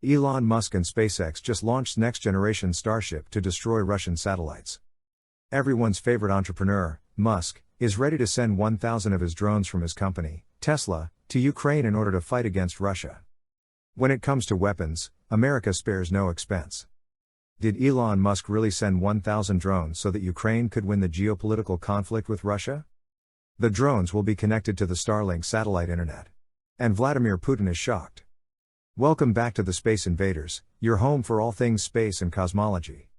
Elon Musk and SpaceX just launched next-generation Starship to destroy Russian satellites. Everyone's favorite entrepreneur, Musk, is ready to send 1,000 of his drones from his company, Tesla, to Ukraine in order to fight against Russia. When it comes to weapons, America spares no expense. Did Elon Musk really send 1,000 drones so that Ukraine could win the geopolitical conflict with Russia? The drones will be connected to the Starlink satellite internet. And Vladimir Putin is shocked. Welcome back to the Space Invaders, your home for all things space and cosmology.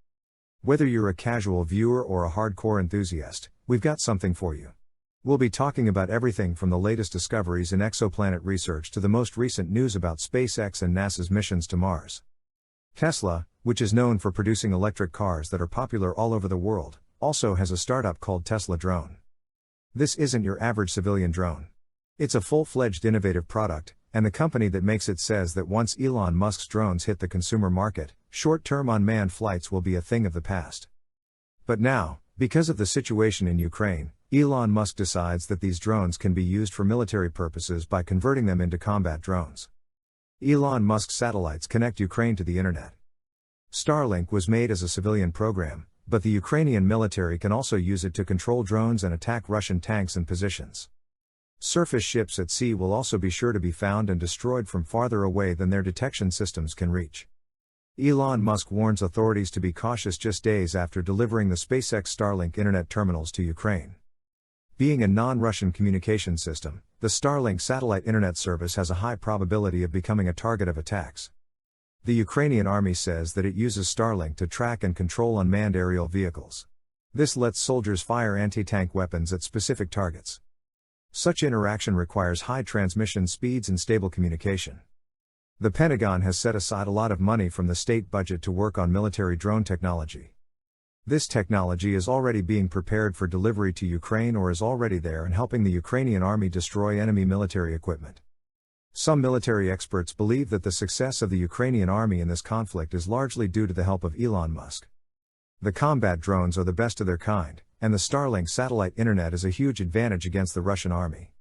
Whether you're a casual viewer or a hardcore enthusiast, we've got something for you. We'll be talking about everything from the latest discoveries in exoplanet research to the most recent news about SpaceX and NASA's missions to Mars. Tesla, which is known for producing electric cars that are popular all over the world, also has a startup called Tesla Drone. This isn't your average civilian drone. It's a full-fledged innovative product, and the company that makes it says that once Elon Musk's drones hit the consumer market, short-term unmanned flights will be a thing of the past. But now, because of the situation in Ukraine, Elon Musk decides that these drones can be used for military purposes by converting them into combat drones. Elon Musk satellites connect Ukraine to the internet. Starlink was made as a civilian program, but the Ukrainian military can also use it to control drones and attack Russian tanks and positions. Surface ships at sea will also be sure to be found and destroyed from farther away than their detection systems can reach. Elon Musk warns authorities to be cautious just days after delivering the SpaceX Starlink internet terminals to Ukraine. Being a non-Russian communication system, the Starlink satellite internet service has a high probability of becoming a target of attacks. The Ukrainian army says that it uses Starlink to track and control unmanned aerial vehicles. This lets soldiers fire anti-tank weapons at specific targets. Such interaction requires high transmission speeds and stable communication. The Pentagon has set aside a lot of money from the state budget to work on military drone technology. This technology is already being prepared for delivery to Ukraine or is already there and helping the Ukrainian army destroy enemy military equipment. Some military experts believe that the success of the Ukrainian army in this conflict is largely due to the help of Elon Musk. The combat drones are the best of their kind, and the Starlink satellite internet is a huge advantage against the Russian army.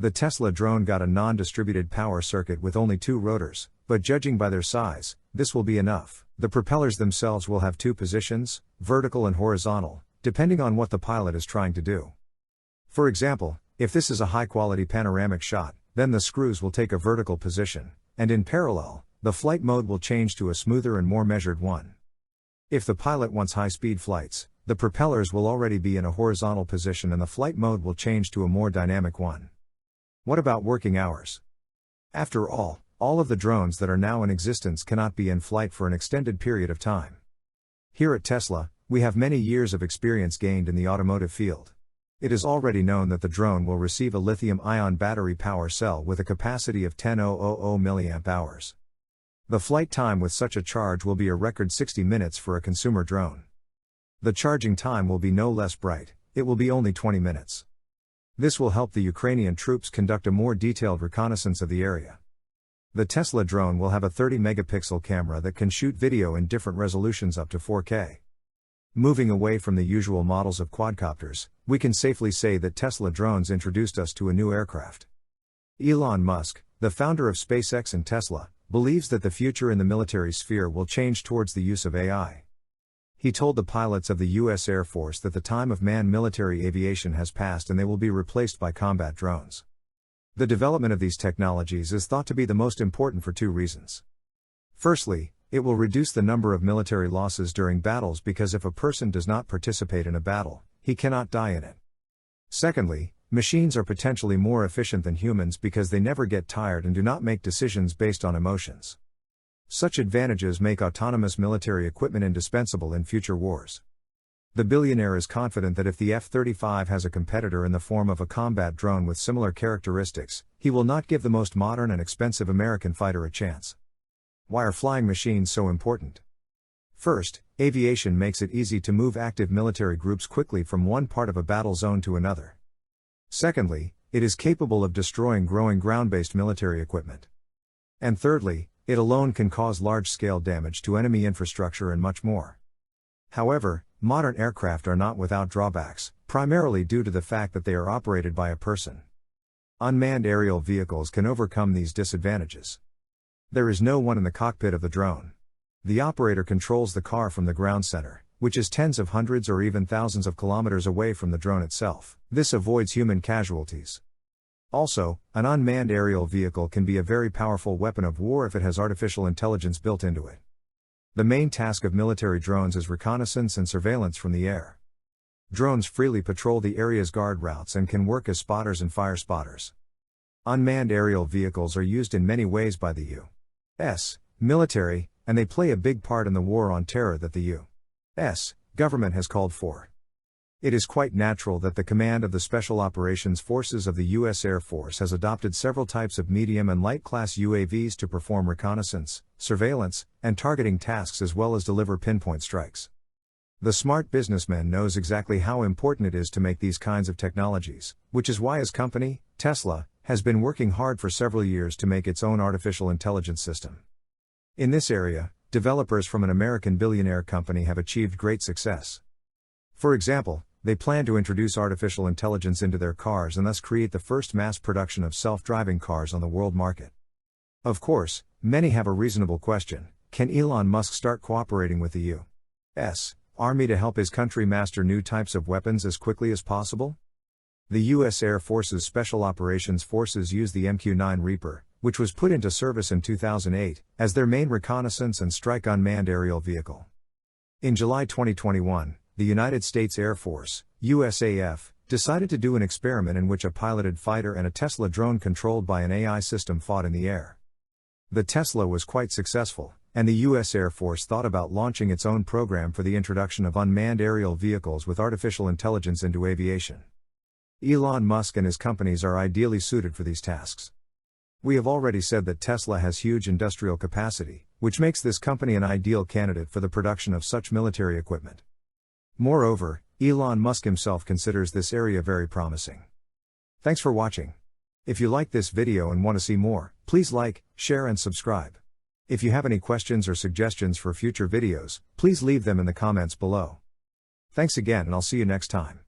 The Tesla drone got a non-distributed power circuit with only 2 rotors, but judging by their size, this will be enough. The propellers themselves will have 2 positions, vertical and horizontal, depending on what the pilot is trying to do. For example, if this is a high-quality panoramic shot, then the screws will take a vertical position, and in parallel, the flight mode will change to a smoother and more measured one. If the pilot wants high-speed flights, the propellers will already be in a horizontal position and the flight mode will change to a more dynamic one. What about working hours? After all of the drones that are now in existence cannot be in flight for an extended period of time. Here at Tesla, we have many years of experience gained in the automotive field. It is already known that the drone will receive a lithium-ion battery power cell with a capacity of 10,000 mAh. The flight time with such a charge will be a record 60 minutes for a consumer drone. The charging time will be no less bright, it will be only 20 minutes. This will help the Ukrainian troops conduct a more detailed reconnaissance of the area. The Tesla drone will have a 30-megapixel camera that can shoot video in different resolutions up to 4K. Moving away from the usual models of quadcopters, we can safely say that Tesla drones introduced us to a new aircraft. Elon Musk, the founder of SpaceX and Tesla, believes that the future in the military sphere will change towards the use of AI. He told the pilots of the U.S. Air Force that the time of manned military aviation has passed and they will be replaced by combat drones. The development of these technologies is thought to be the most important for 2 reasons. Firstly, it will reduce the number of military losses during battles because if a person does not participate in a battle, he cannot die in it. Secondly, machines are potentially more efficient than humans because they never get tired and do not make decisions based on emotions. Such advantages make autonomous military equipment indispensable in future wars. The billionaire is confident that if the F-35 has a competitor in the form of a combat drone with similar characteristics, he will not give the most modern and expensive American fighter a chance. Why are flying machines so important? First, aviation makes it easy to move active military groups quickly from one part of a battle zone to another. Secondly, it is capable of destroying growing ground-based military equipment. And thirdly, it alone can cause large-scale damage to enemy infrastructure and much more. However, modern aircraft are not without drawbacks, primarily due to the fact that they are operated by a person. Unmanned aerial vehicles can overcome these disadvantages. There is no one in the cockpit of the drone. The operator controls the car from the ground center, which is tens of hundreds or even thousands of kilometers away from the drone itself. This avoids human casualties. Also, an unmanned aerial vehicle can be a very powerful weapon of war if it has artificial intelligence built into it. The main task of military drones is reconnaissance and surveillance from the air. Drones freely patrol the area's guard routes and can work as spotters and fire spotters. Unmanned aerial vehicles are used in many ways by the U.S. military, and they play a big part in the war on terror that the U.S. government has called for. It is quite natural that the command of the Special Operations Forces of the U.S. Air Force has adopted several types of medium and light class UAVs to perform reconnaissance, surveillance, and targeting tasks as well as deliver pinpoint strikes. The smart businessman knows exactly how important it is to make these kinds of technologies, which is why his company, Tesla, has been working hard for several years to make its own artificial intelligence system. In this area, developers from an American billionaire company have achieved great success. For example, they plan to introduce artificial intelligence into their cars and thus create the first mass production of self-driving cars on the world market. Of course, many have a reasonable question: can Elon Musk start cooperating with the U.S. Army to help his country master new types of weapons as quickly as possible? The U.S. Air Force's Special Operations Forces use the MQ-9 Reaper, which was put into service in 2008, as their main reconnaissance and strike unmanned aerial vehicle. In July 2021, the United States Air Force, USAF, decided to do an experiment in which a piloted fighter and a Tesla drone controlled by an AI system fought in the air. The Tesla was quite successful, and the U.S. Air Force thought about launching its own program for the introduction of unmanned aerial vehicles with artificial intelligence into aviation. Elon Musk and his companies are ideally suited for these tasks. We have already said that Tesla has huge industrial capacity, which makes this company an ideal candidate for the production of such military equipment. Moreover, Elon Musk himself considers this area very promising. Thanks for watching. If you like this video and want to see more, please like, share and subscribe. If you have any questions or suggestions for future videos, please leave them in the comments below. Thanks again and I'll see you next time.